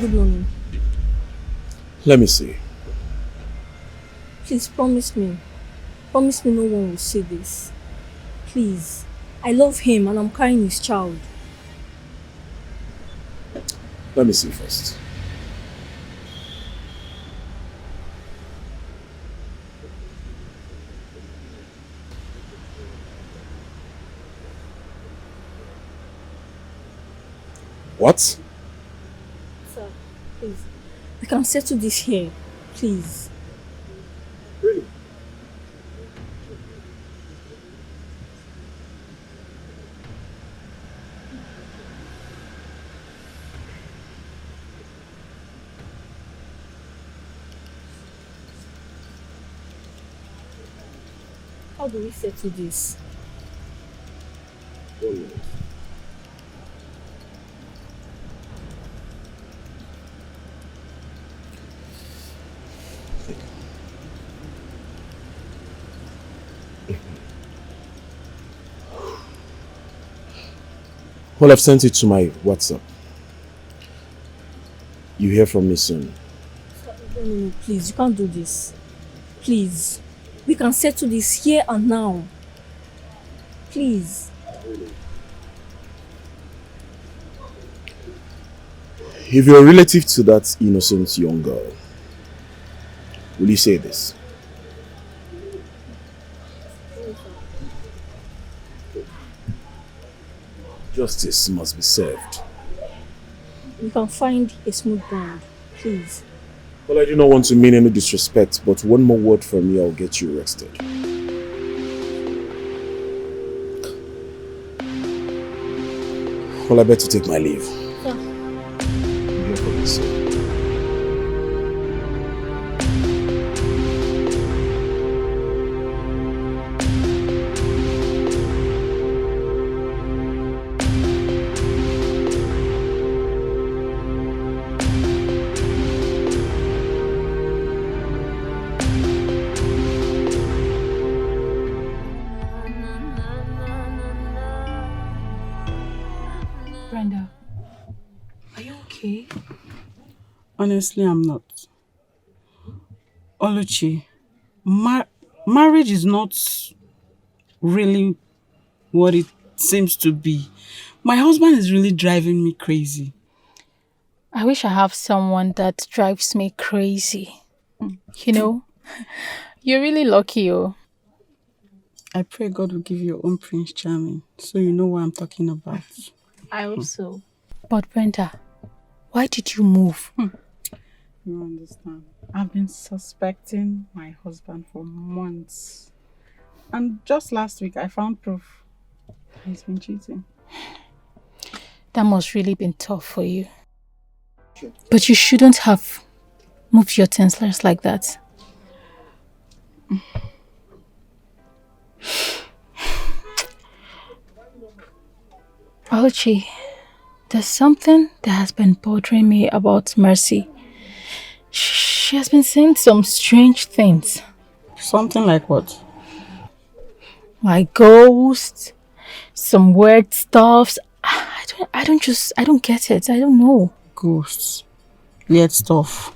good morning. Let me see. Please promise me. Promise me no one will see this. Please. I love him and I'm carrying his child. Let me see first. What? Sir, please. We can settle this here. Please. Really? How do we settle this? 1 minute. Well, I've sent it to my WhatsApp. You hear from me soon. No, please, you can't do this. Please. We can settle this here and now. Please. If you're a relative to that innocent young girl, will you say this? Justice must be served. We can find a smooth ground. Please. Well, I do not want to mean any disrespect, but one more word from me, I'll get you arrested. Well, I better take my leave. Yeah. You hear from me soon. Brenda, are you okay? Honestly, I'm not. Oluchi, marriage is not really what it seems to be. My husband is really driving me crazy. I wish I have someone that drives me crazy. You know, you're really lucky, oh. I pray God will give you your own Prince Charming, so you know what I'm talking about. I hope so. But Brenda, why did you move? You understand? I've been suspecting my husband for months. And just last week, I found proof he's been cheating. That must really been tough for you. But you shouldn't have moved your tenslers like that. Oluchi, there's something that has been bothering me about Mercy. She has been saying some strange things. Something like what? Like ghosts, some weird stuffs. I don't get it. I don't know. Ghosts. Weird stuff.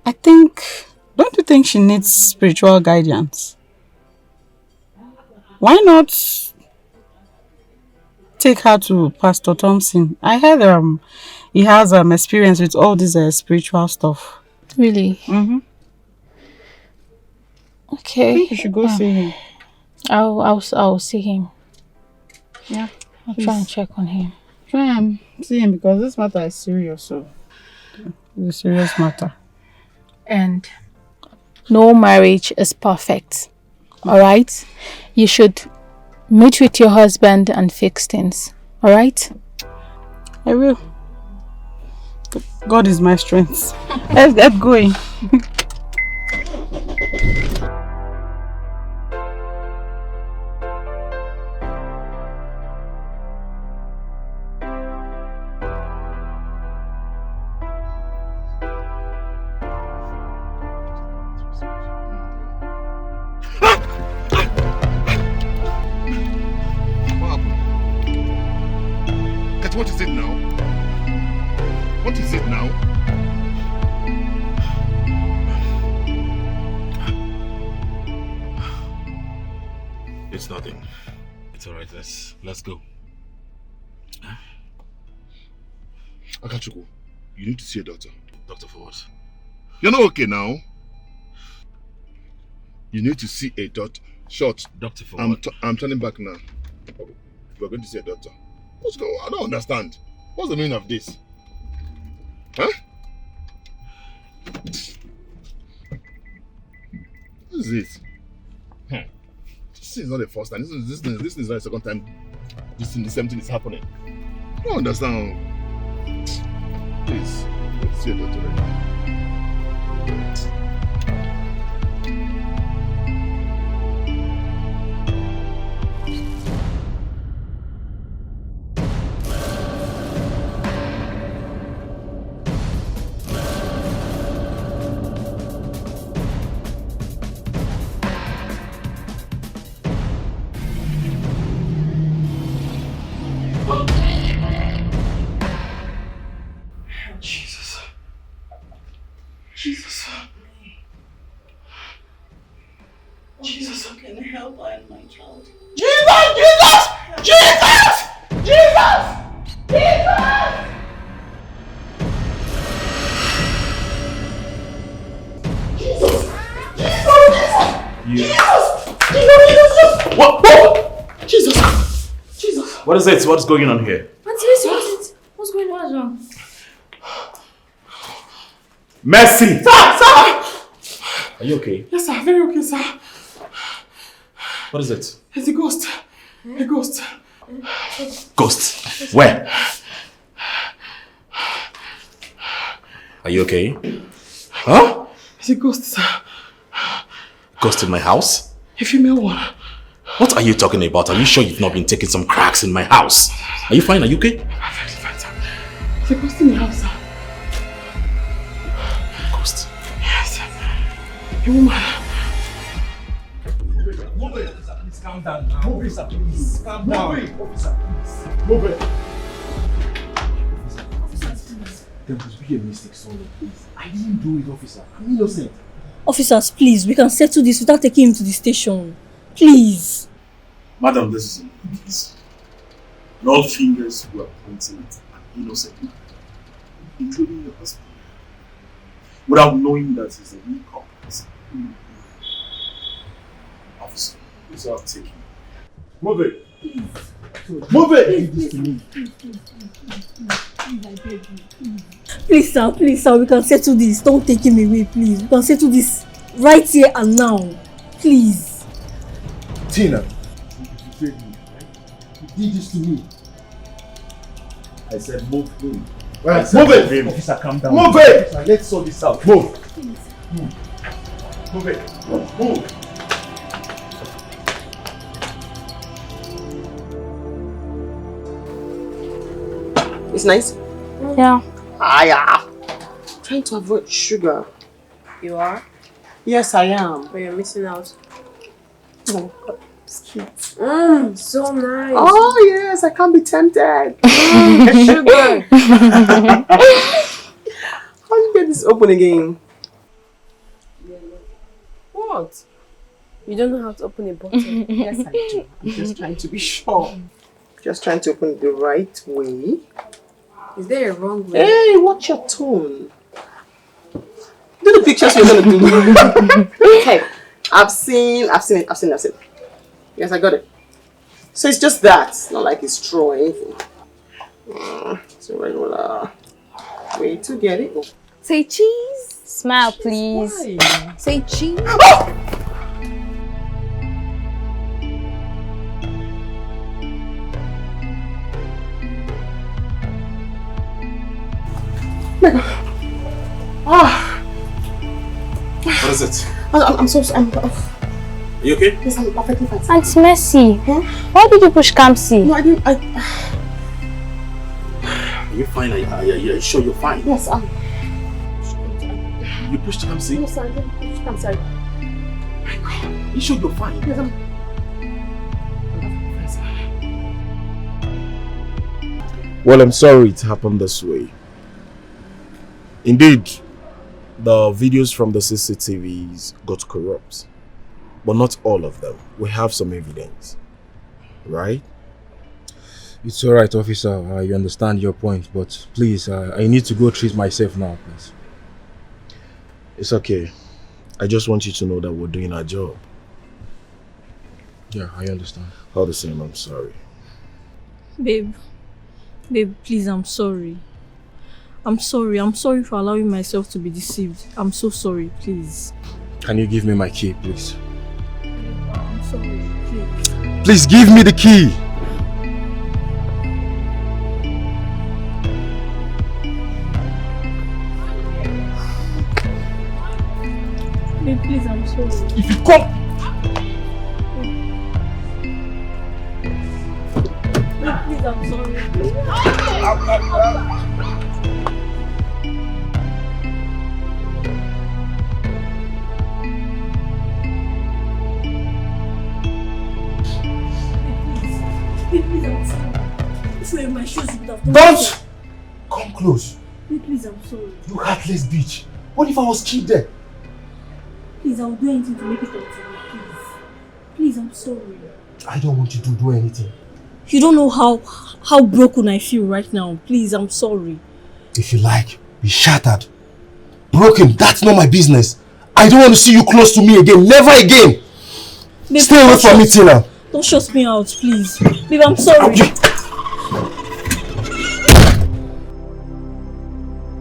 Don't you think she needs spiritual guidance? Why not take her to Pastor Thompson? I heard he has experience with all this spiritual stuff. Really? Mm-hmm. Okay. I think you should go see him. I'll see him. Yeah. I'll try and check on him. Try and see him because this matter is serious. So it's a serious matter. And no marriage is perfect. Alright? You should meet with your husband and fix things. Alright? I will. God is my strength. Let's get going. What is it now? What is it now? It's nothing. It's alright, let's go. Akachuku, you need to see a doctor. Doctor for what? You're not okay now. You need to see a doctor. Short. Doctor for what? I'm turning back now. We're going to see a doctor. What's going on? I don't understand. What's the meaning of this? Huh? What is this? This is not the first time. This is not the second time the same thing is happening. I don't understand. Please, let's see a doctor right now. What is it? What's going on here? What's going on? Mercy! Sir! Are you okay? Yes, sir. Very okay, sir. What is it? It's a ghost. A ghost. Ghost? Where? Are you okay? Huh? It's a ghost, sir. Ghost in my house? A female one. What are you talking about? Are you sure you've not been taking some cracks in my house? Are you fine? Are you okay? Perfectly fine, sir. It's a ghost in the house, sir. Ghost? Yes. A woman. Move it, officer, please calm down now. Move it, sir, please. Calm down. Move it, officer, please. Move it. Officer, please. There must be a mistake somewhere, please. I didn't do it, officer. I'm innocent. Officers, please, we can settle this without taking him to the station. Please. Madam, this is this. And all fingers were pointing at an innocent man, including your husband, without knowing that he's a weak culprit. Officer, please I'll take him. Move it. Please. Move it. Please, sir, we can settle this. Don't take him away, please. We can settle this right here and now. Please. Tina, you betrayed me, right? You did this to me. I said move him. Right, move it. Officer, calm down. Move it. Officer, let's sort this out. Move. Please. Move it. Move. It's nice. Yeah. Yeah. Trying to avoid sugar. You are? Yes, I am. But you're missing out. Oh, God. It's cute. So nice. Oh, yes, I can't be tempted. Sugar. How do you get this open again? What? You don't know how to open a bottle. Yes, I do. I'm just trying to be sure. Just trying to open it the right way. Is there a wrong way? Hey, watch your tone. Do the pictures you're gonna do. Hey, I've seen it. Yes, I got it. So it's just that. It's not like it's straw or anything. It's a regular way to get it. Say cheese. Smile, please. Why? Say cheese. What is it? I'm so sorry. Are you okay? Yes, I'm perfectly fine. Auntie Mercy, why did you push Kamsi? No, I didn't. Are you fine? Are you sure you're fine? Yes, You pushed to come see? No, sir, I didn't push. I'm sorry. My God. Are you sure you're fine? Yes, I'm Well, I'm sorry it happened this way. Indeed, the videos from the CCTVs got corrupt. But not all of them. We have some evidence. Right? It's alright, officer. I understand your point, but please, I need to go treat myself now, please. It's okay. I just want you to know that we're doing our job. Yeah, I understand. All the same, I'm sorry. Babe, please, I'm sorry. I'm sorry for allowing myself to be deceived. I'm so sorry, please. Can you give me my key, please? I'm sorry, please. Please give me the key! Babe, please, I'm sorry. If you come! Babe, please, I'm sorry. Please, I'm sorry. If you were in my shoes, you would have done Don't come close. Please, I'm sorry. You heartless bitch. What if I was killed there? Please, I'll do anything to make it up to you, please. Please, I'm sorry. I don't want you to do anything. You don't know how broken I feel right now. Please, I'm sorry. If you like, be shattered. Broken, that's not my business. I don't want to see you close to me again. Never again. Babe, stay away from me, Tina. Don't shut me out, please. Babe, I'm sorry.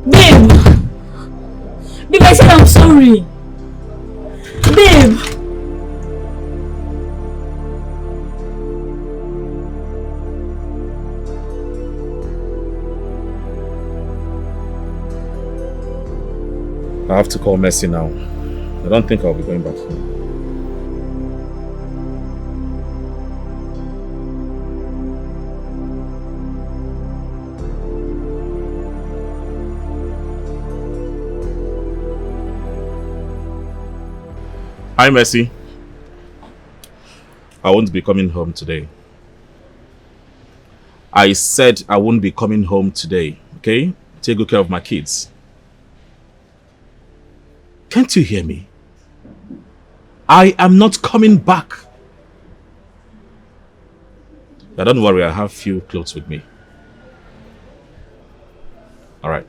Babe! Babe, I said I'm sorry. Babe! I have to call Mercy now. I don't think I'll be going back home. Hi, Mercy. I won't be coming home today. I said I won't be coming home today, okay? Take good care of my kids. Can't you hear me? I am not coming back. Now don't worry, I have few clothes with me. All right.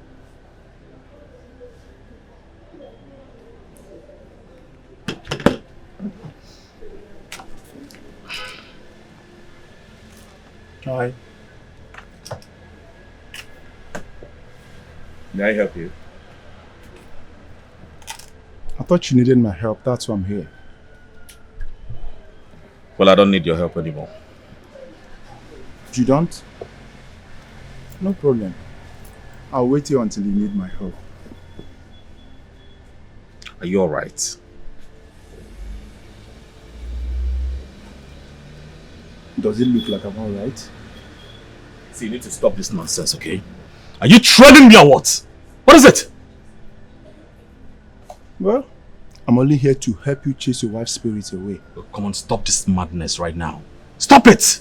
Hi. May I help you? I thought you needed my help, that's why I'm here. Well, I don't need your help anymore. You don't? No problem. I'll wait here until you need my help. Are you alright? Does it look like I'm alright? See, you need to stop this nonsense, okay? Are you treading me or what? What is it? Well, I'm only here to help you chase your wife's spirit away. Oh, come on, stop this madness right now. Stop it!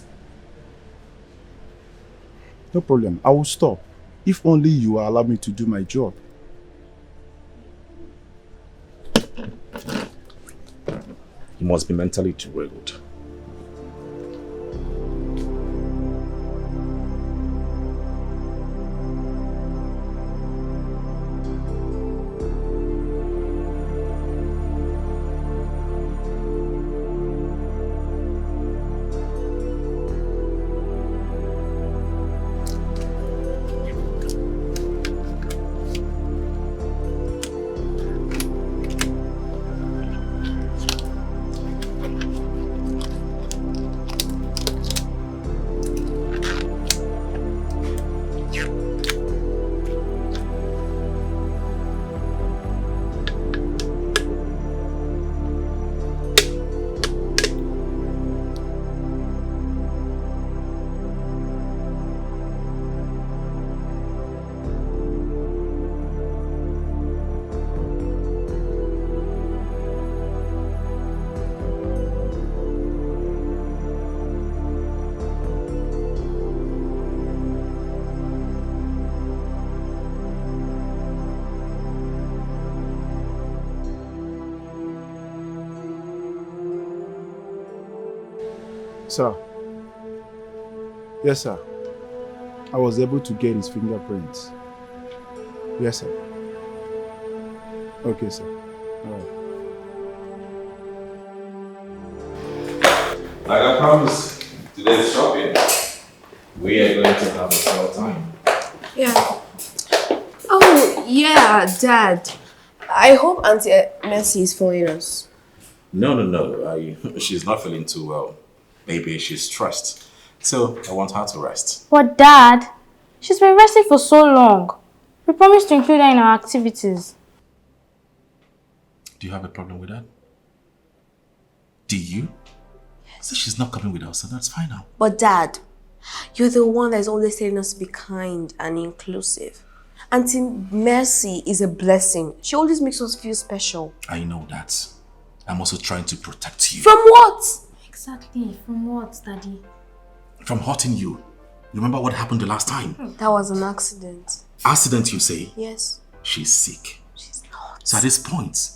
No problem, I will stop. If only you will allow me to do my job. You must be mentally derailed. Sir. Yes, sir. I was able to get his fingerprints. Yes, sir. Okay, sir. All right. Like I promised, today's shopping, we are going to have a swell time. Yeah. Oh, yeah, Dad. I hope Auntie Mercy is following us. No. She's not feeling too well. Maybe she's stressed. So I want her to rest. But Dad, she's been resting for so long. We promised to include her in our activities. Do you have a problem with that? Do you? So she's not coming with us, so that's fine now. But Dad, you're the one that's always telling us to be kind and inclusive. Auntie Mercy is a blessing. She always makes us feel special. I know that. I'm also trying to protect you. From what? Exactly. From what, Daddy? From hurting you. Remember what happened the last time? That was an accident. Accident, you say? Yes. She's sick. She's not. So at this point,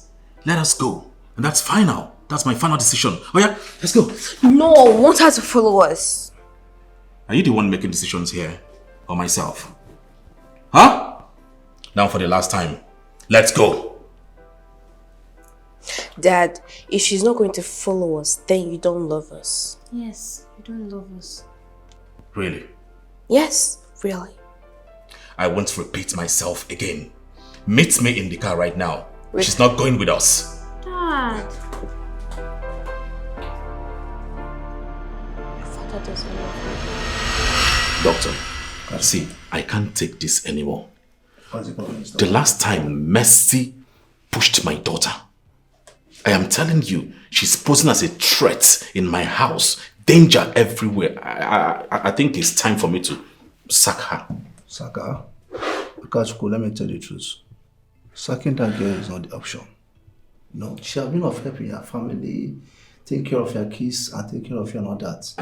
let us go. And that's final. That's my final decision. Oh yeah? Let's go. No, I want her to follow us. Are you the one making decisions here? Or myself? Huh? Now for the last time. Let's go. Dad, if she's not going to follow us, then you don't love us. Yes, you don't love us. Really? Yes, really. I won't repeat myself again. Meet me in the car right now. Wait. She's not going with us. Dad. Your father doesn't love Doctor, see, I can't take this anymore. The last time Mercy pushed my daughter, I am telling you, she's posing as a threat in my house. Danger everywhere. I think it's time for me to sack her. Sack her? Akachukwu, let me tell you the truth. Sacking that girl is not the option. No, she has been of help in your family, take care of your kids, and take care of you and all that.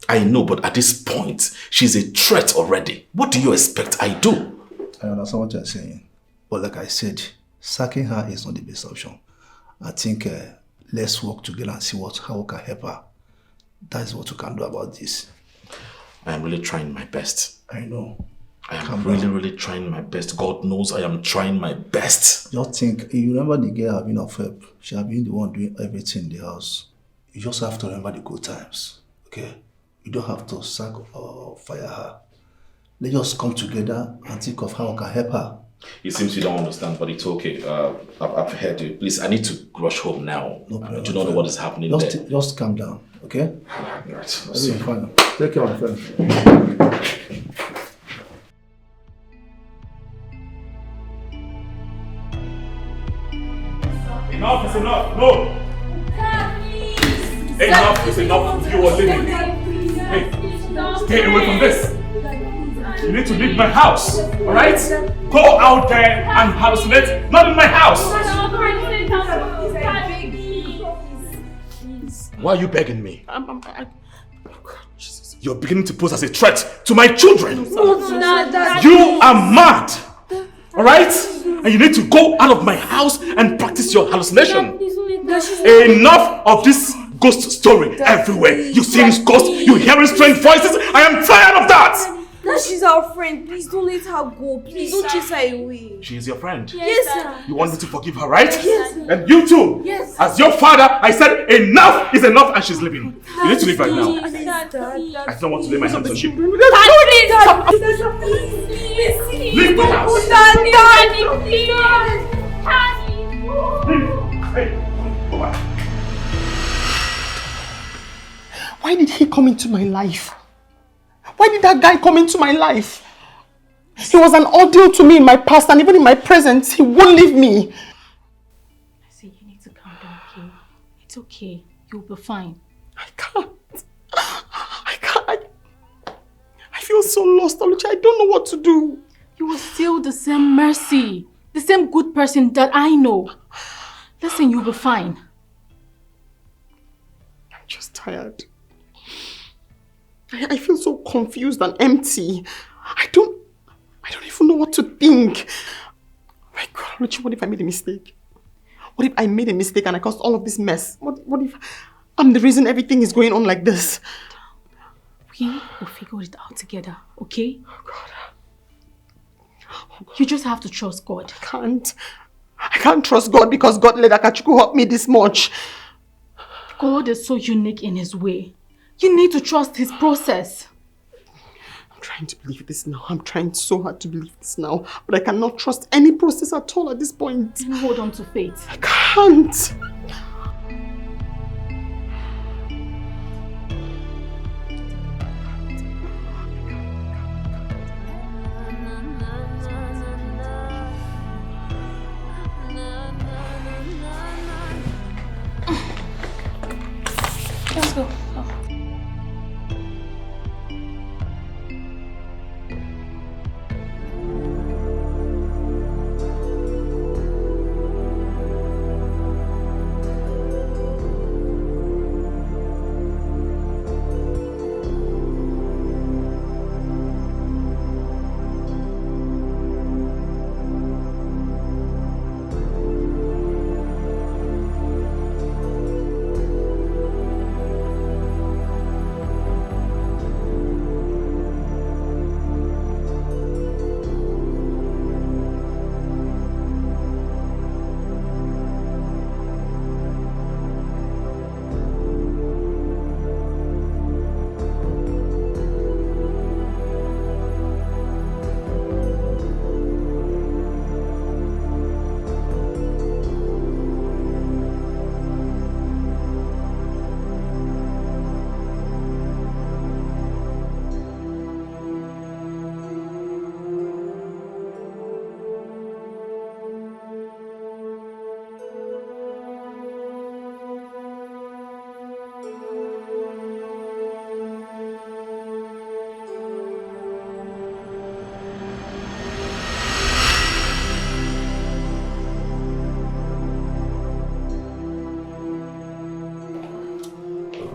I know, but at this point, she's a threat already. What do you expect I do? I understand what you're saying. But like I said, sacking her is not the best option. I think let's work together and see how we can help her. That is what we can do about this. I am really trying my best. I know. I am really trying my best. God knows I am trying my best. Just think, you remember the girl have been of help. She have been the one doing everything in the house. You just have to remember the good times. Okay? You don't have to sack or fire her. Let's just come together and think of how we can help her. It seems you don't understand, but it's okay. I've heard you. Please, I need to rush home now. No problem. I do not know what is happening just, there. Just calm down, okay? All right. Everything fine. Take care, my friend. Enough is enough. No. Enough is enough. You are leaving. Hey, stay away from this. You need to leave my house, alright? Go out there and hallucinate, not in my house! Why are you begging me? You're beginning to pose as a threat to my children! You are mad! Alright? And you need to go out of my house and practice your hallucination! Enough of this ghost story everywhere! You seeing ghosts, you hearing strange voices! I am tired of that! That she's our friend. Please don't let her go. Please don't chase her away. She is your friend? Yes, sir. You want me to forgive her, right? Yes, sir. And you too? Yes. As your father, I said enough is enough and she's leaving. You need to leave right now. I don't want to lay my hands on you. Leave my house. Daddy, please. Hey, go back. Why did he come into my life? Why did that guy come into my life? He was an ordeal to me in my past and even in my present. He won't leave me. See, you need to calm down, okay? It's okay. You'll be fine. I can't. I feel so lost, Oluchi. I don't know what to do. You are still the same Mercy. The same good person that I know. Listen, you'll be fine. I'm just tired. I feel so confused and empty. I don't even know what to think. My God, Oluchi, what if I made a mistake? What if I made a mistake and I caused all of this mess? What if I'm the reason everything is going on like this. We will figure it out together, okay? Oh God. You just have to trust God. I can't trust God because God let Akachuku help me this much. God is so unique in his way. You need to trust his process. I'm trying to believe this now. I'm trying so hard to believe this now. But I cannot trust any process at all at this point. Then hold on to faith. I can't. Let's go.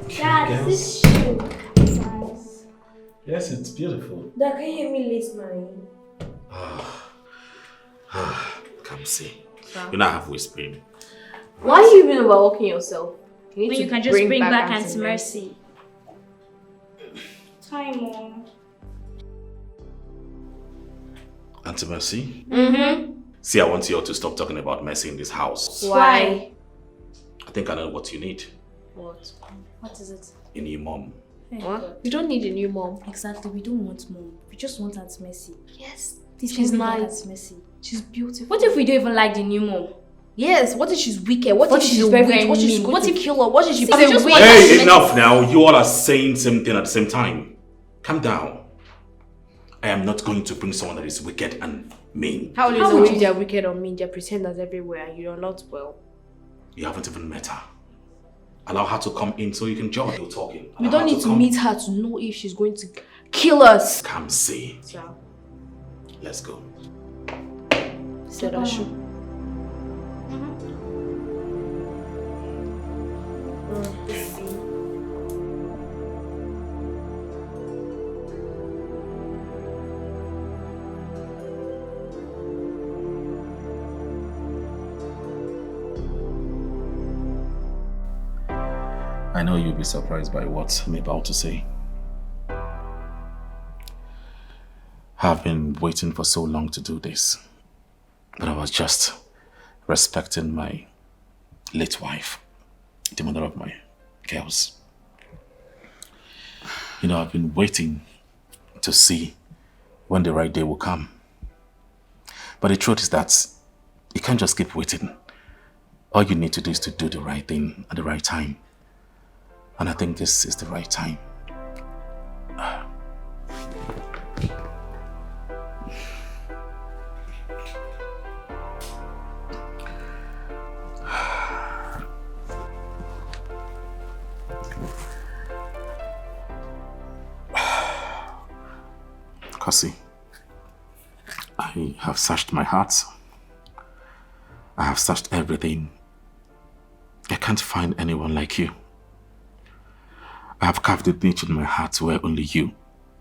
Dad, this shoe. Nice. Yes, it's beautiful. Dad, can you hear me listening? Come see. You now have whispering. Why are you even overworking yourself? You When you can just bring back Auntie Mercy. Hi, Mom. Auntie Mercy? Mm-hmm. See, I want you all to stop talking about Mercy in this house. Why? I think I know what you need. What? What is it? A new mom. What? You don't need a new mom. Exactly, we don't want mom. We just want Auntie Mercy. Yes. She's nice. Auntie Mercy. She's beautiful. What if we don't even like the new mom? Yes, what if she's wicked? What if she's very, a witch? very What if she's mean? going What to if- kill her? What if she's See, a they just witch? want- Hey, enough now. You all are saying same thing at the same time. Calm down. I am not going to bring someone that is wicked and mean. How do you know if they're wicked or mean? They're pretenders everywhere and you're not well. You haven't even met her. Allow her to come in so you can join. You're talking. We Allow don't her need to come. meet her to know if she's going to kill us. Come see. So, Let's go. said I should. I know you'll be surprised by what I'm about to say. I've been waiting for so long to do this, but I was just respecting my late wife, the mother of my girls. You know, I've been waiting to see when the right day will come. But the truth is that you can't just keep waiting. All you need to do is to do the right thing at the right time. And I think this is the right time. Kasi, I have searched my heart. I have searched everything. I can't find anyone like you. I have carved a niche in my heart where only you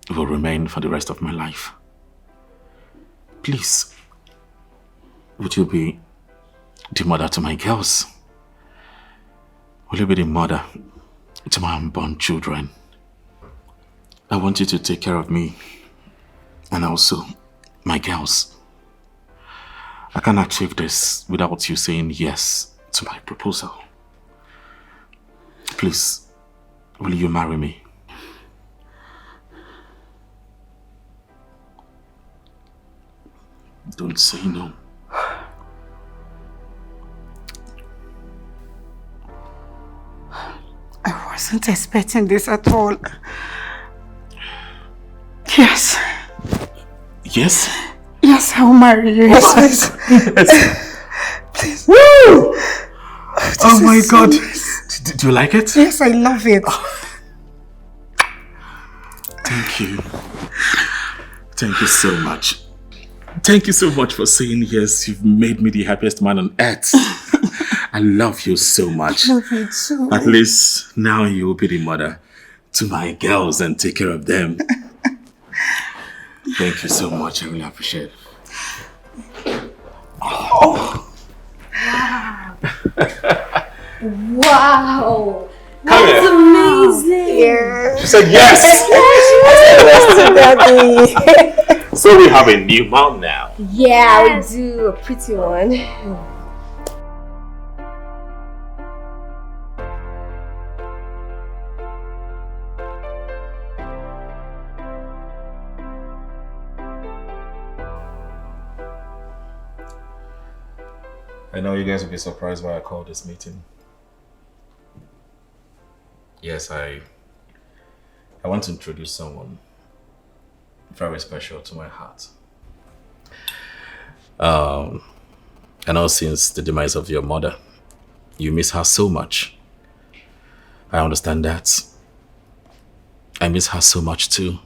will remain for the rest of my life. Please, would you be the mother to my girls? Will you be the mother to my unborn children, I want you to take care of me and also my girls. I can't achieve this without you saying yes to my proposal. Please, will you marry me? Don't say no. I wasn't expecting this at all. Yes. Yes? Yes, I'll marry you. Yes, Yes. please. Woo! Oh my is God. so nice. Do you like it? Yes, I love it. Thank you. Thank you so much. Thank you so much for saying yes. You've made me the happiest man on earth. I love you so much. I love you too. At least now you will be the mother to my girls and take care of them. Thank you so much. I really appreciate it. Oh. Wow. Come That's here. amazing. Yeah. She said yes. Yes, she said yes to Daddy. So we have a new mom now. Yeah, we do. A pretty one. I know you guys will be surprised why I called this meeting. Yes, I want to introduce someone very special to my heart. I know since the demise of your mother, you miss her so much. I understand that. I miss her so much too.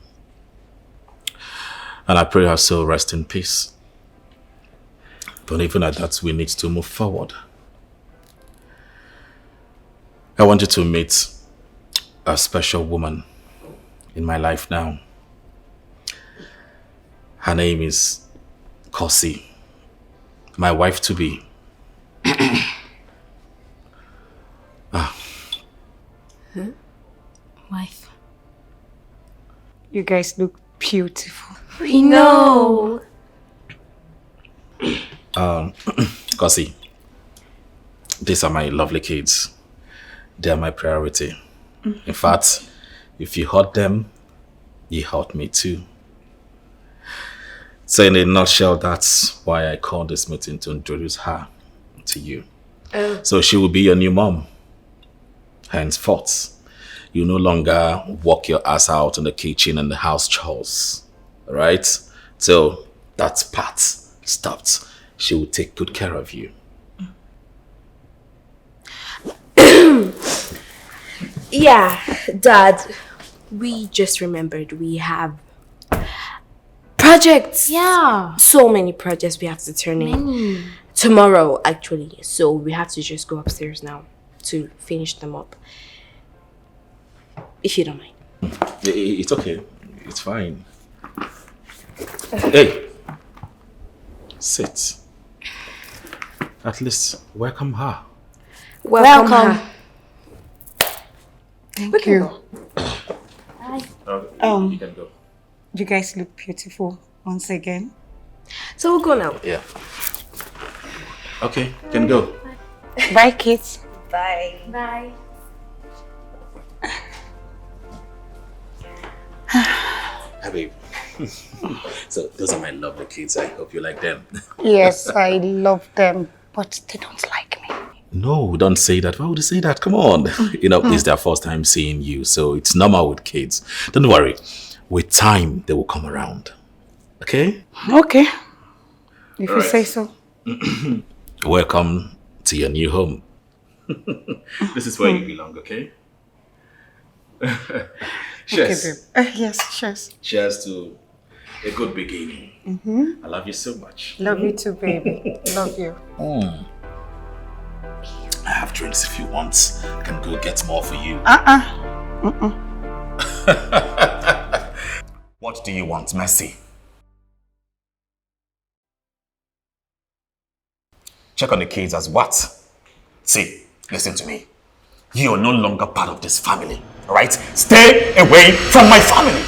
And I pray her soul rest in peace. But even at that, we need to move forward. I want you to meet a special woman in my life now. Her name is Kosi, my wife-to-be. Wife. You guys look beautiful. We know. Kosi, these are my lovely kids. They are my priority. In fact, if you hurt them, you hurt me too. So in a nutshell, that's why I called this meeting to introduce her to you. So she will be your new mom. Henceforth, you no longer walk your ass out in the kitchen and the house chores. Right? So that part stopped. She will take good care of you. Yeah, Dad, we just remembered we have projects. Yeah. So many projects we have to turn in. Tomorrow, actually. So we have to just go upstairs now to finish them up. If you don't mind. It's okay. It's fine. Hey. Sit. At least welcome her. Welcome. Her. Thank you. You can go. You guys look beautiful once again. So we'll go now. Yeah. Okay, you can go. Bye, kids. Bye. Bye. Hi, babe. So those are my lovely kids. I hope you like them. Yes, I love them, but they don't like me. No, don't say that. Why would you say that? Come on. It's their first time seeing you, so it's normal with kids. Don't worry. With time, they will come around. Okay? Okay. If you say so. Welcome to your new home. This is where you belong, okay? Cheers. Okay, babe. Yes, cheers. Cheers to a good beginning. I love you so much. Love you too, baby. Love you. I have drinks if you want. I can go get more for you. What do you want, Mercy? Check on the kids as what? See, listen to me. You are no longer part of this family, alright? Stay away from my family!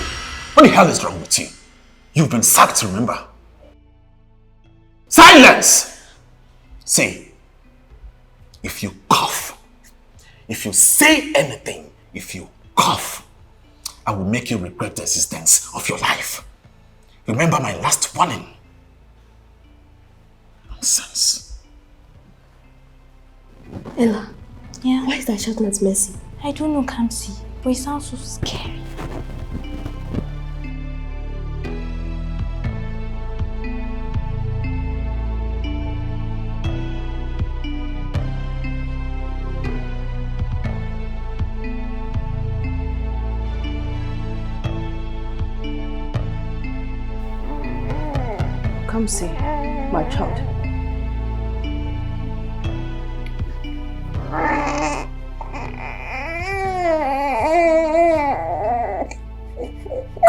What the hell is wrong with you? You've been sacked, remember? Silence! See, if you cough, if you say anything, if you cough, I will make you regret the existence of your life. Remember my last warning. Nonsense. Ella. Yeah? Why is that shouting at Mercy? I don't know, Kamsi, but it sounds so scary. Come see, my child.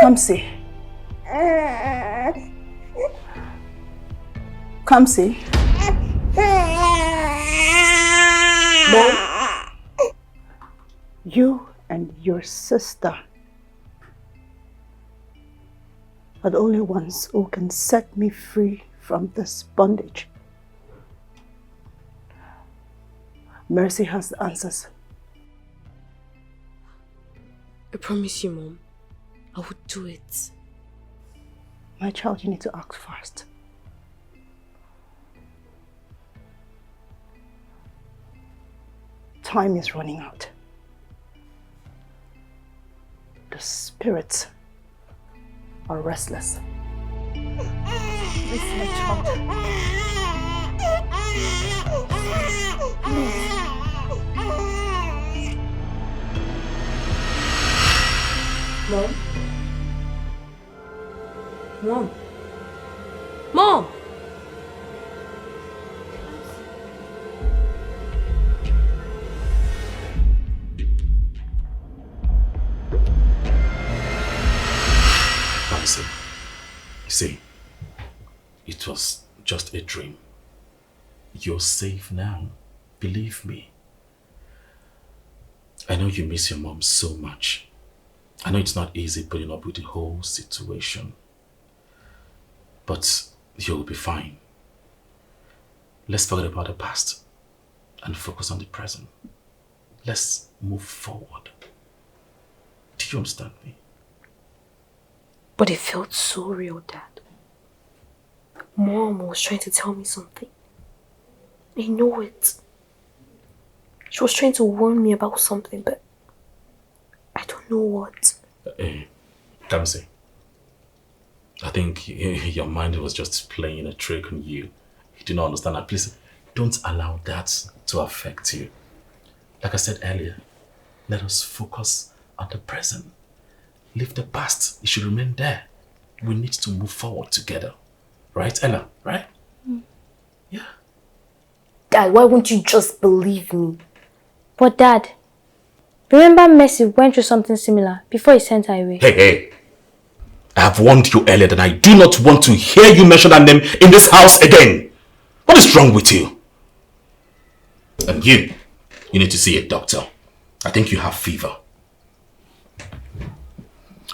Come see. Come see. Mom, you and your sister are the only ones who can set me free from this bondage. Mercy has the answers. I promise you, Mom. I will do it. My child, you need to act first. Time is running out. The spirits are restless. Please, my child. Mom? Mom? Mom! Listen, see, it was just a dream. You're safe now, believe me. I know you miss your mom so much. I know it's not easy putting up with the whole situation. But you'll be fine. Let's forget about the past and focus on the present. Let's move forward. Do you understand me? But it felt so real, Dad. Mom was trying to tell me something. I know it. She was trying to warn me about something, but I don't know what. Hey, Kamsi. I think your mind was just playing a trick on you. You do not understand that. Please, don't allow that to affect you. Like I said earlier, let us focus on the present. Leave the past. It should remain there. We need to move forward together. Right, Ella? Right? Yeah. Dad, why won't you just believe me? But Dad, remember Mercy went through something similar before he sent her away. Hey. I have warned you earlier that I do not want to hear you mention that name in this house again. What is wrong with you? And you need to see a doctor. I think you have fever.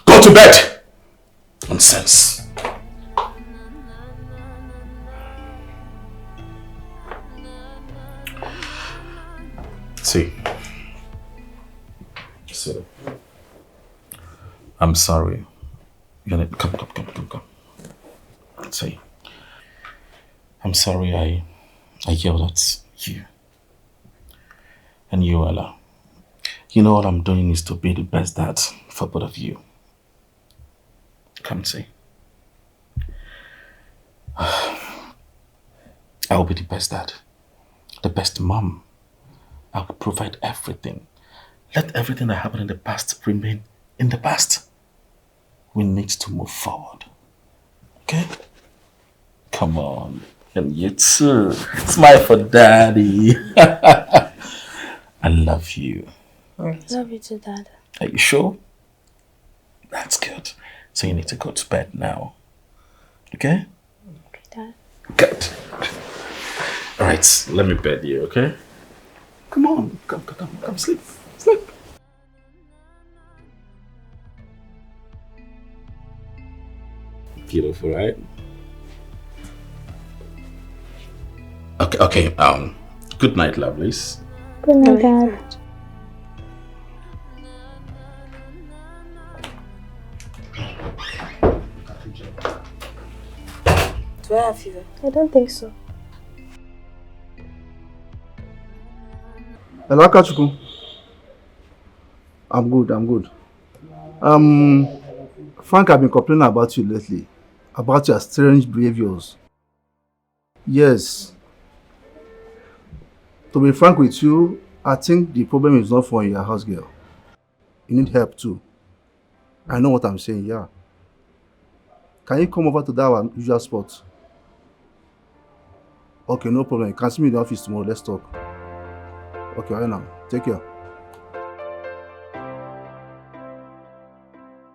Go to bed! Nonsense. See. I'm sorry. Come. See. I'm sorry I yelled at you. And you, Ella. You know all I'm doing is to be the best dad for both of you. Come see. I'll be the best dad. The best mom. I will provide everything. Let everything that happened in the past remain in the past. We need to move forward. Okay? Come on. And you too. Smile for daddy. I love you. Love you too, Dad. Are you sure? That's good. So you need to go to bed now. Okay? Okay, Dad. Good. Alright, let me bed you, okay? Come on, come, sleep. Sleep. Beautiful, right? Okay, good night, lovelies. Good night, Dad. Do I have fever? I don't think so. Hello, Akachuku. I'm good. Frank, I've been complaining about you lately. About your strange behaviors. Yes. To be frank with you, I think the problem is not for your house girl. You need help too. I know what I'm saying, yeah. Can you come over to that usual spot? Okay, no problem. You can see me in the office tomorrow. Let's talk. Okay, right now. Take care.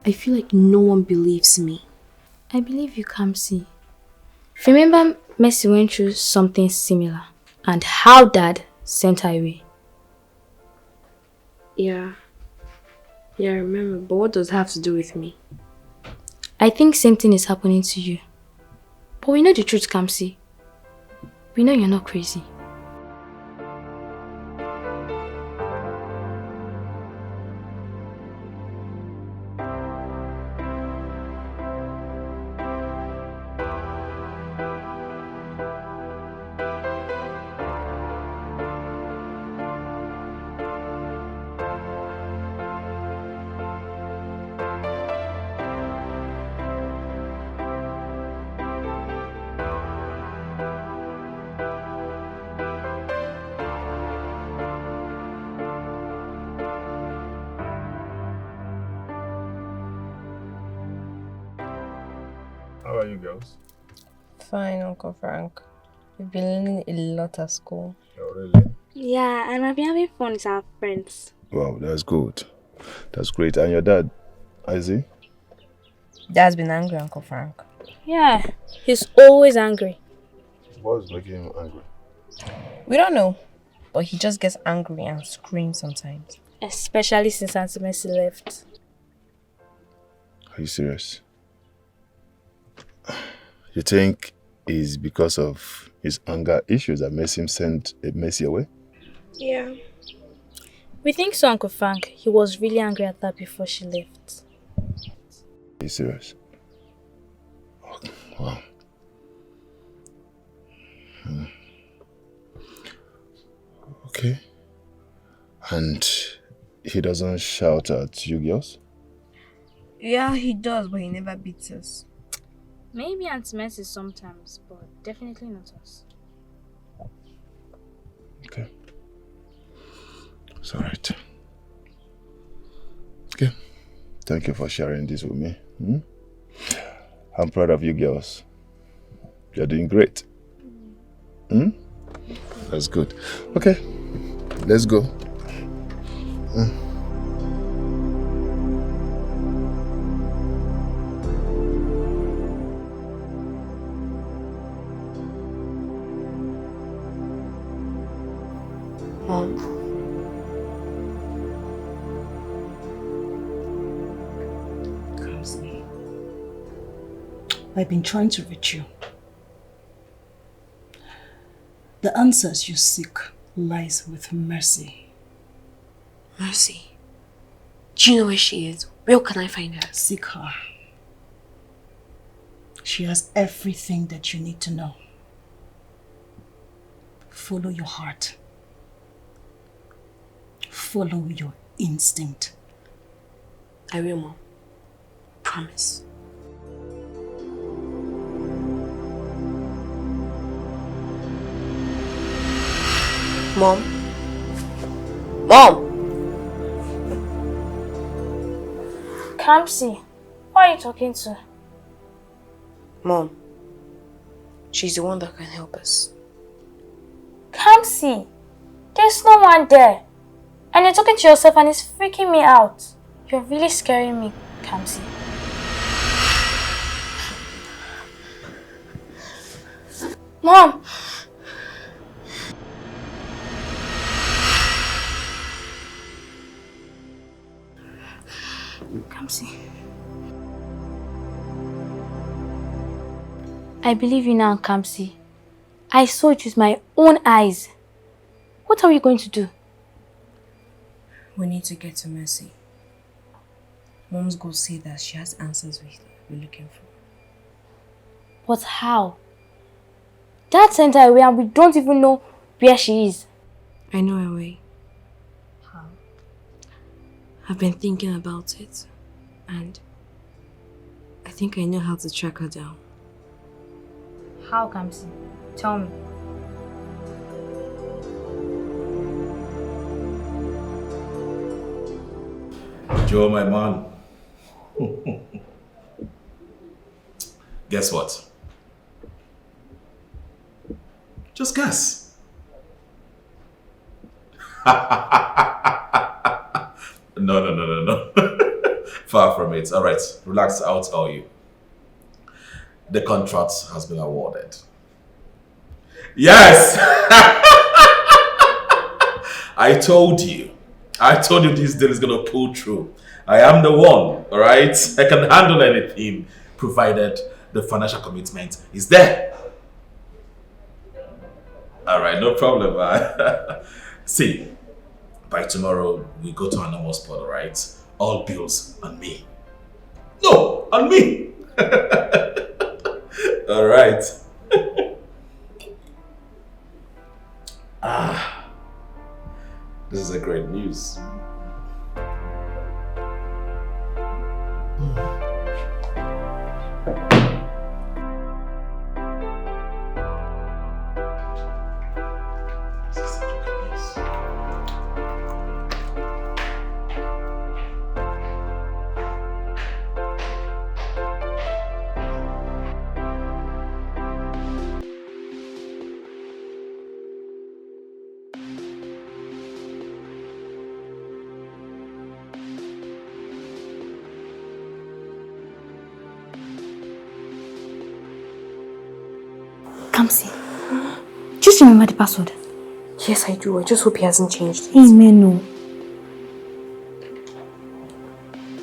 I feel like no one believes me. I believe you, Kamsi. Remember Mercy went through something similar and how Dad sent her away. Yeah, I remember, but what does it have to do with me? I think same thing is happening to you. But we know the truth, Kamsi. We know you're not crazy. How are you girls? Fine, Uncle Frank. We've been learning a lot at school. Oh, really? Yeah, and I've been having fun with our friends. Wow, that's good. That's great. And your dad, is he? Dad's been angry, Uncle Frank. Yeah, he's always angry. What's making him angry? We don't know, but he just gets angry and screams sometimes. Especially since Auntie Mercy left. Are you serious? You think it's because of his anger issues that makes him send Mercy away? Yeah. We think so, Uncle Frank. He was really angry at her before she left. Are you serious? Oh, wow. Okay. And he doesn't shout at you girls? Yeah, he does, but he never beats us. Maybe Auntie Mercy sometimes, but definitely not us. Okay. It's alright. Okay. Thank you for sharing this with me. I'm proud of you girls. You're doing great. That's good. Okay. Let's go. Mom? Kamsi, I've been trying to reach you. The answers you seek lies with Mercy. Mercy? Do you know where she is? Where can I find her? Seek her. She has everything that you need to know. Follow your heart. Follow your instinct. I will, Mom. Promise. Mom? Mom! Kamsi, who are you talking to? Mom. She's the one that can help us. Kamsi, there's no one there. And you're talking to yourself and it's freaking me out. You're really scaring me, Kamsi. Mom! I believe you now, Kamsi. I saw it with my own eyes. What are we going to do? We need to get to Mercy. Mom's go say that she has answers we're looking for. But how? Dad sent her away and we don't even know where she is. I know her way. How? I've been thinking about it, and I think I know how to track her down. How, Kamsi? Tell me. Joe, my man. Guess what? Just guess. No. Far from it. All right, relax. I'll tell you. The contract has been awarded. Yes! I told you this deal is gonna pull through. I am the one, all right? I can handle anything, provided the financial commitment is there. All right, no problem, man. See, by tomorrow, we go to our normal spot, all right? All bills on me. No, on me. All right. This is a great news. Kamsi, just remember the password. Yes, I do. I just hope he hasn't changed it. Amen, no.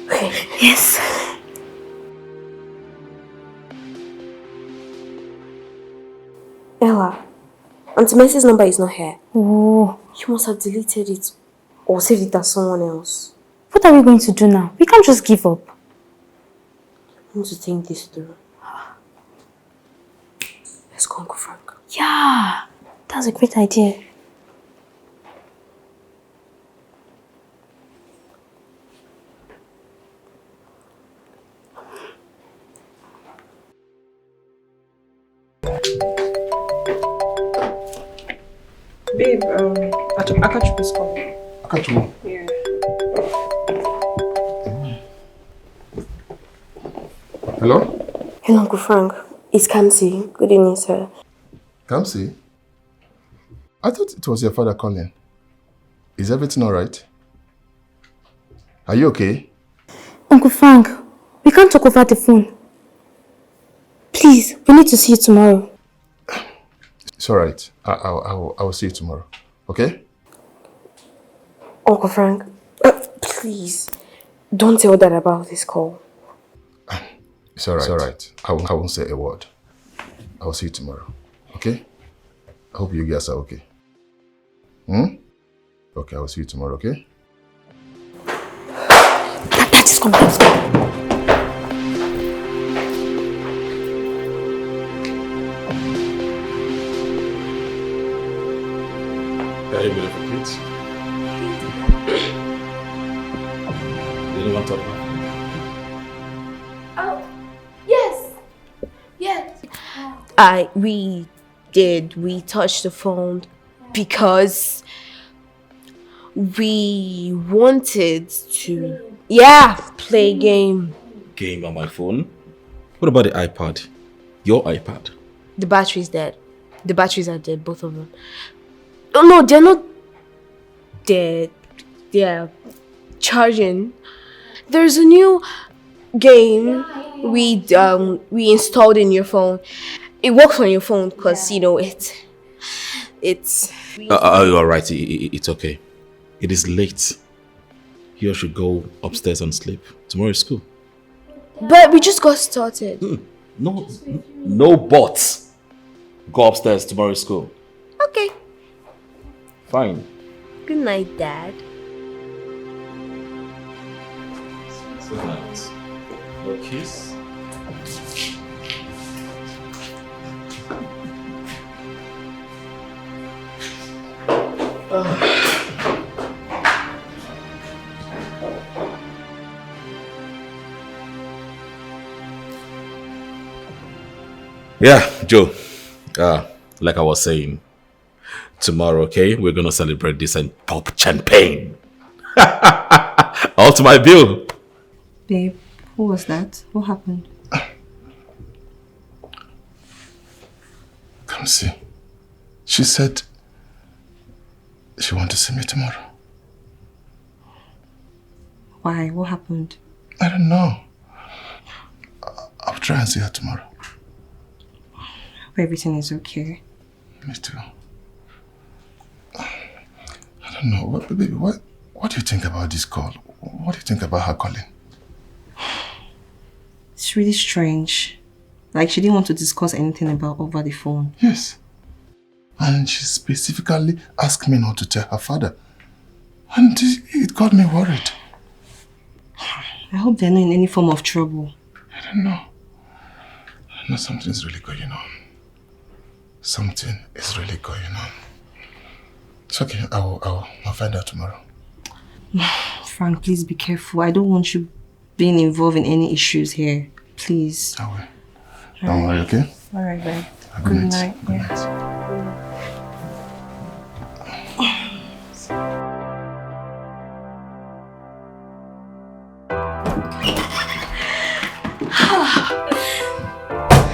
Okay. Yes. Ella, Auntie Mercy's number is not here. Oh. You must have deleted it or saved it as someone else. What are we going to do now? We can't just give up. I need to think this through. Let's go, Uncle Frank. Yeah, that's a great idea. Babe, Akachuku's calling. Akachuku? Yeah. Hello? Hello, Uncle Frank. It's Kamsi. Good evening, sir. Kamsi? I thought it was your father calling. Is everything alright? Are you okay? Uncle Frank, we can't talk over the phone. Please, we need to see you tomorrow. It's alright. I will see you tomorrow. Okay? Uncle Frank, please, don't tell Dad about this call. It's alright. I won't say a word. I will see you tomorrow. Okay? I hope you guys are okay. Okay, I will see you tomorrow, okay? Dad is coming. Let's go. Hey, beautiful kids. You don't want to talk now? Oh, yes. We touched the phone because we wanted to, play a game. Game on my phone? What about the iPad? Your iPad? The battery's dead. The batteries are dead, both of them. Oh no, they're not dead. They're charging. There's a new game we installed in your phone. It works on your phone because it's. You are right. It's okay. It is late. You should go upstairs and sleep. Tomorrow is school. But we just got started. No buts. Go upstairs, tomorrow's school. Okay. Fine. Good night, Dad. Good night. No kiss? Yeah, Joe. Like I was saying, tomorrow, okay, we're gonna celebrate this and pop champagne. All to my bill. Babe, who was that? What happened? Come see. She said she wants to see me tomorrow. Why? What happened? I don't know. I'll try and see her tomorrow. Hope everything is okay. Me too. I don't know. Baby, what do you think about this call? What do you think about her calling? It's really strange. Like she didn't want to discuss anything about over the phone. Yes. And she specifically asked me not to tell her father. And it got me worried. I hope they're not in any form of trouble. I don't know. I know something's really going on. Something is really going on. It's okay. I'll find out tomorrow. Frank, please be careful. I don't want you being involved in any issues here. Please. I will. Don't worry, okay? Alright, babe. Good night. Good night.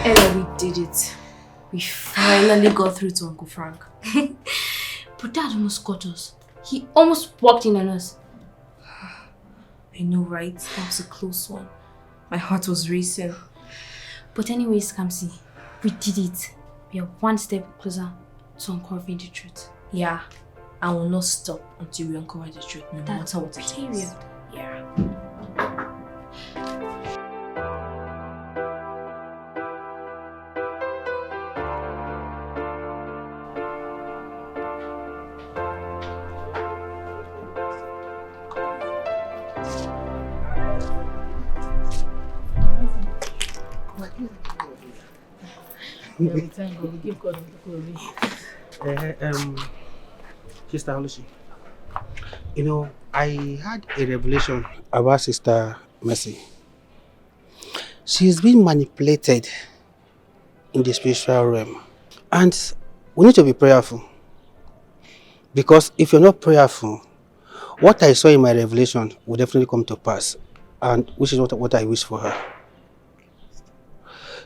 Ella, we did it. We finally got through to Uncle Frank. But Dad almost got us. He almost walked in on us. I know, right? That was a close one. My heart was racing. But anyways, Kamsi, we did it. We are one step closer to uncovering the truth. Yeah, I will not stop until we uncover the truth, no That's matter what it period. is. Yeah. Sister Olusi, you know, I had a revelation about Sister Mercy. She's been manipulated in the spiritual realm. And we need to be prayerful. Because if you're not prayerful, what I saw in my revelation will definitely come to pass. And which is what I wish for her.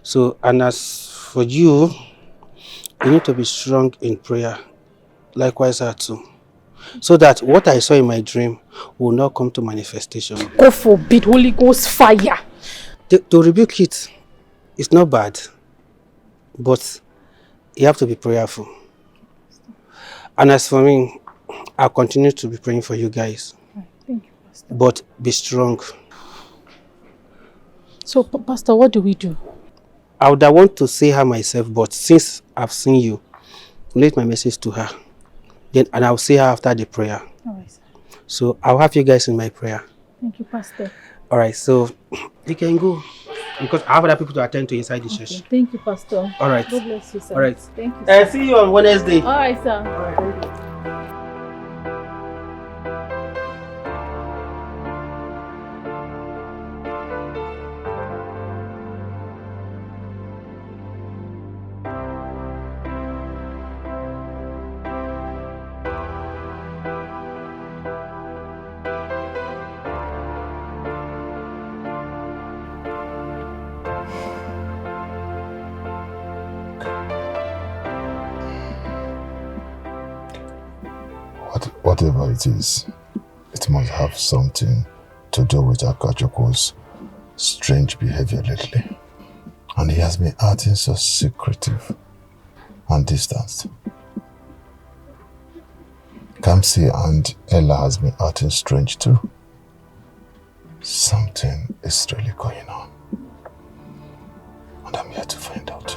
So, and as for you, you need to be strong in prayer. Likewise her too. So that what I saw in my dream will not come to manifestation. God forbid, Holy Ghost fire. To rebuke it, it's not bad. But you have to be prayerful. And as for me, I'll continue to be praying for you guys. Thank you, Pastor. But be strong. So, Pastor, what do we do? I would have want to see her myself, but since I've seen you, relate my message to her. Then, and I'll see her after the prayer. All right, sir. So I'll have you guys in my prayer. Thank you, Pastor. All right, so you can go because I have other people to attend to inside the church. Thank you, Pastor. All right. God bless you, sir. All right. Thank you, sir. See you on Wednesday. All right, sir. All right, thank you. Whatever it is, it must have something to do with Akachukwu's strange behavior lately. And he has been acting so secretive and distanced. Kamsi and Ella has been acting strange too. Something is really going on. And I'm here to find out.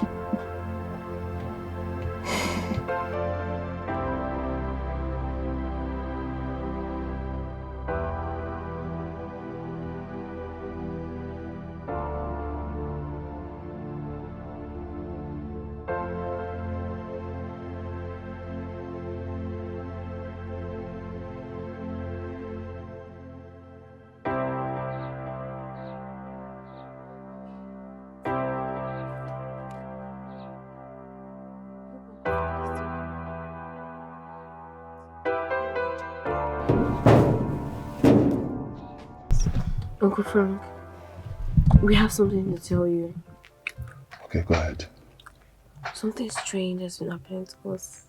Uncle Frank, we have something to tell you. Okay, go ahead. Something strange has been happening to us.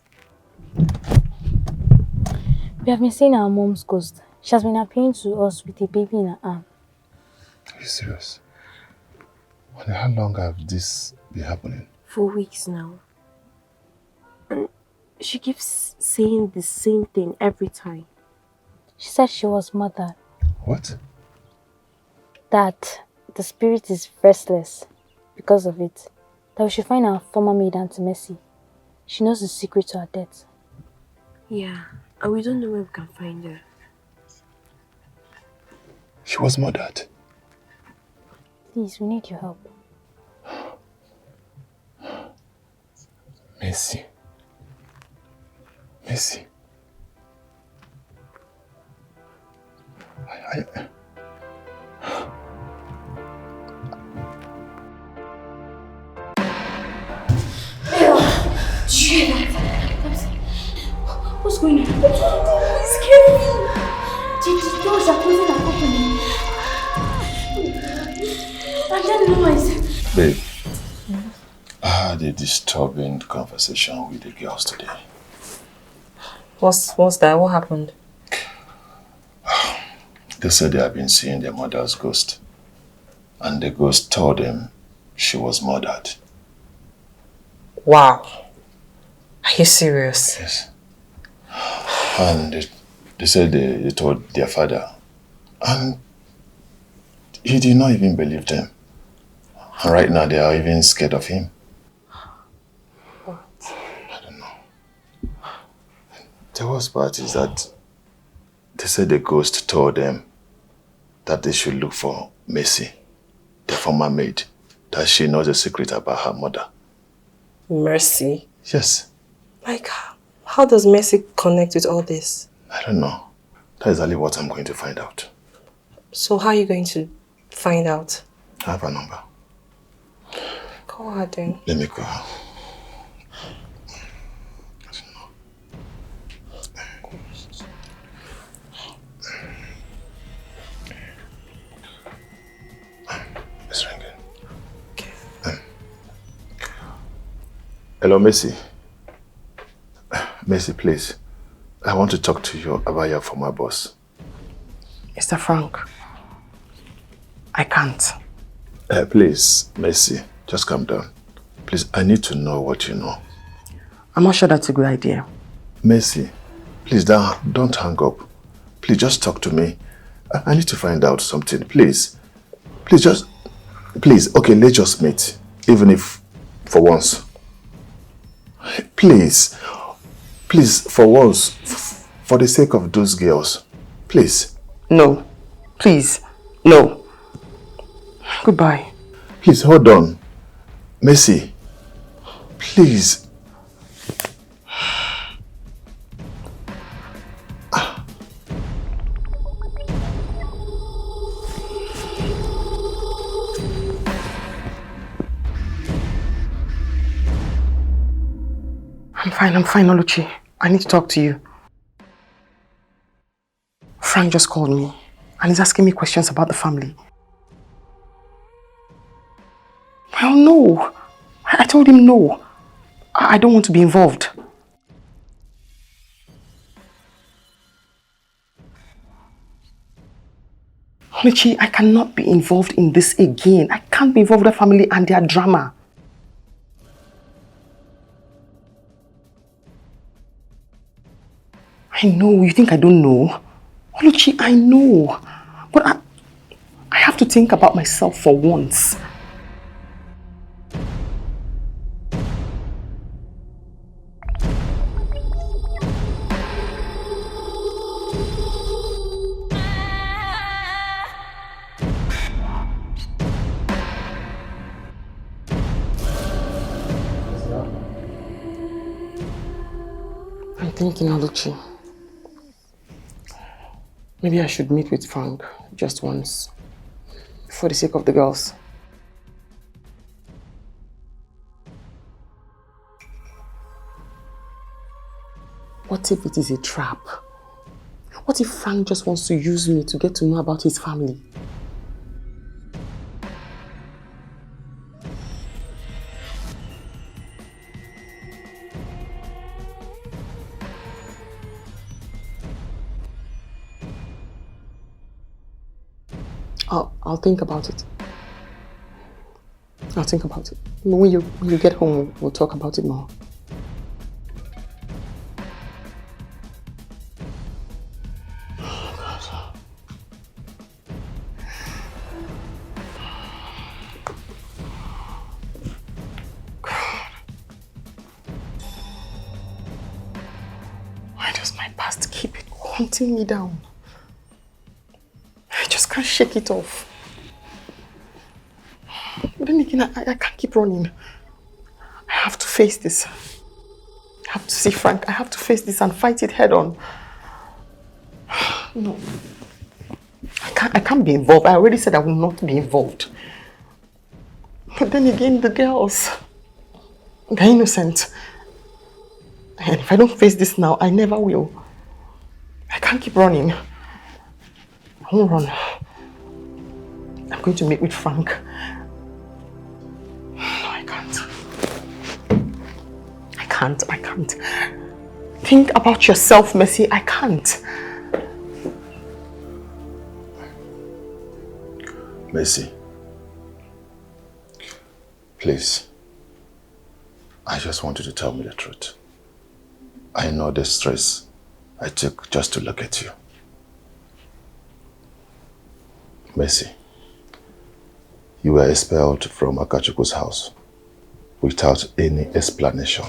We have been seeing our mom's ghost. She has been appearing to us with a baby in her arm. Are you serious? And how long have this been happening? For weeks now. And she keeps saying the same thing every time. She said she was murdered. What? That the spirit is restless because of it. That we should find our former maid, Auntie Mercy. She knows the secret to her death. Yeah, and we don't know where we can find her. She was murdered. Please, we need your help. Mercy. Mercy. Did you hear that? What's going on? It's scary. The doors are closing and opening. And then noise. Babe, I had a disturbing conversation with the girls today. What's that? What happened? They said they have been seeing their mother's ghost. And the ghost told them she was murdered. Wow. Are you serious? Yes. And they said they told their father. And he did not even believe them. And right now they are even scared of him. What? I don't know. The worst part is that they said the ghost told them that they should look for Mercy, their former maid, that she knows a secret about her mother. Mercy? Yes. Like, how does Mercy connect with all this? I don't know. That's exactly what I'm going to find out. So how are you going to find out? I have a number. Go ahead then. Let me call her. It's ringing. Okay. Hello, Mercy. Mercy, please. I want to talk to you about your former boss. Mr. Frank, I can't. Please, Mercy, just calm down. Please, I need to know what you know. I'm not sure that's a good idea. Mercy, please don't hang up. Please just talk to me. I need to find out something, please. Please, okay, let's just meet. Even if for once. Please, for once, for the sake of those girls, please. No, please, no. Goodbye. Please, hold on. Mercy, please. I'm fine, Oluchi. I need to talk to you. Frank just called me and he's asking me questions about the family. Well, no. I told him no. I don't want to be involved. Oluchi, I cannot be involved in this again. I can't be involved with the family and their drama. I know, you think I don't know? Oluchi, I know. But I have to think about myself for once. thinking, Oluchi, maybe I should meet with Frank just once, for the sake of the girls. What if it is a trap? What if Frank just wants to use me to get to know about his family? I'll think about it. I'll think about it. When you get home, we'll talk about it more. Why does my past keep hunting me down? I just can't shake it off. But then again, I can't keep running. I have to face this. I have to see Frank. I have to face this and fight it head on. No. I can't be involved. I already said I will not be involved. But then again, the girls, they're innocent. And if I don't face this now, I never will. I can't keep running. I won't run. I'm going to meet with Frank. No, I can't. I can't. Think about yourself, Mercy. I can't. Mercy, please. I just want you to tell me the truth. I know the stress I took just to look at you. Mercy, you were expelled from Akachukwu's house without any explanation.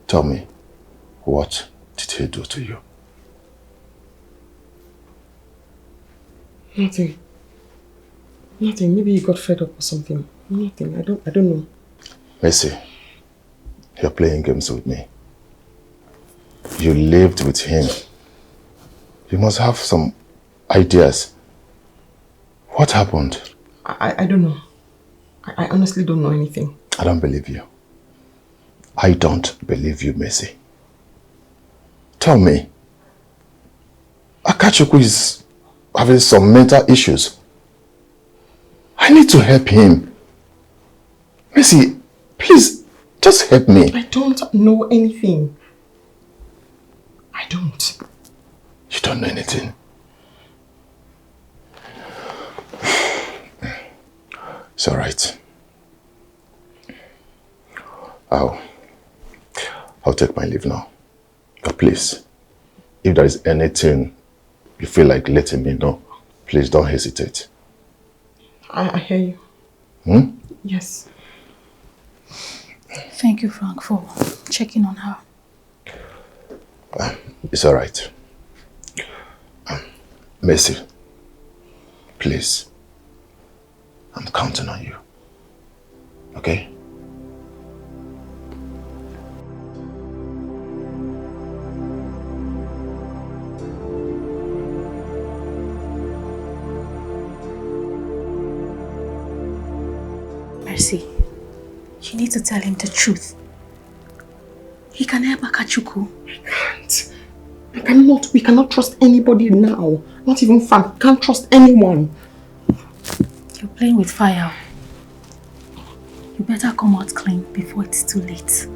Tell me, what did he do to you? Nothing. Nothing. Maybe he got fed up or something. Nothing. I don't know. Mercy, you're playing games with me. You lived with him. You must have some ideas. What happened? I don't know. I honestly don't know anything. I don't believe you. I don't believe you, Mercy. Tell me. Akachukwu is having some mental issues. I need to help him. Mercy, please, just help me. I don't know anything. I don't. You don't know anything? It's all right. I'll take my leave now. But please, if there is anything you feel like letting me know, please don't hesitate. I hear you. Hmm? Yes. Thank you, Frank, for checking on her. It's all right. Mercy, please. I'm counting on you. Okay? Mercy, you need to tell him the truth. He can help Akachukwu. I can't. We cannot trust anybody now. Not even Frank. Can't trust anyone. You're playing with fire. You better come out clean before it's too late.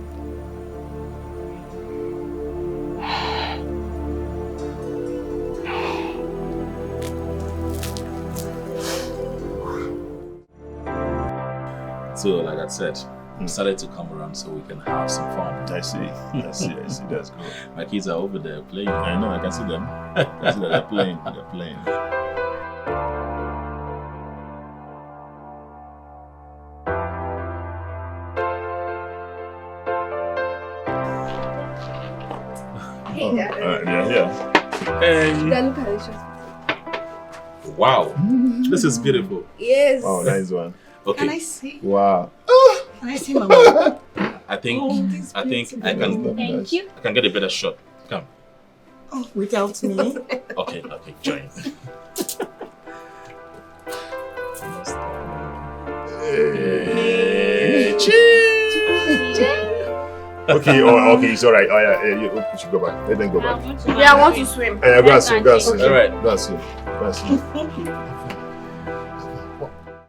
So, like I said, we decided to come around so we can have some fun. I see. That's good. My kids are over there playing. I know, I can see them. I can see that they're playing. They're playing. Hey, Dad. Yeah. Hey. Dad, look at this. Wow. This is beautiful. Yes. Oh, nice one. Okay. Can I see? Wow. Can I see Mama? I think I can. Thank you. I can get a better shot. Come. Oh, without me? Okay, join. Okay, okay, it's alright. Oh yeah, you should go back. Let them go back. Yeah, I want to swim. Go and swim. Alright. Go and swim.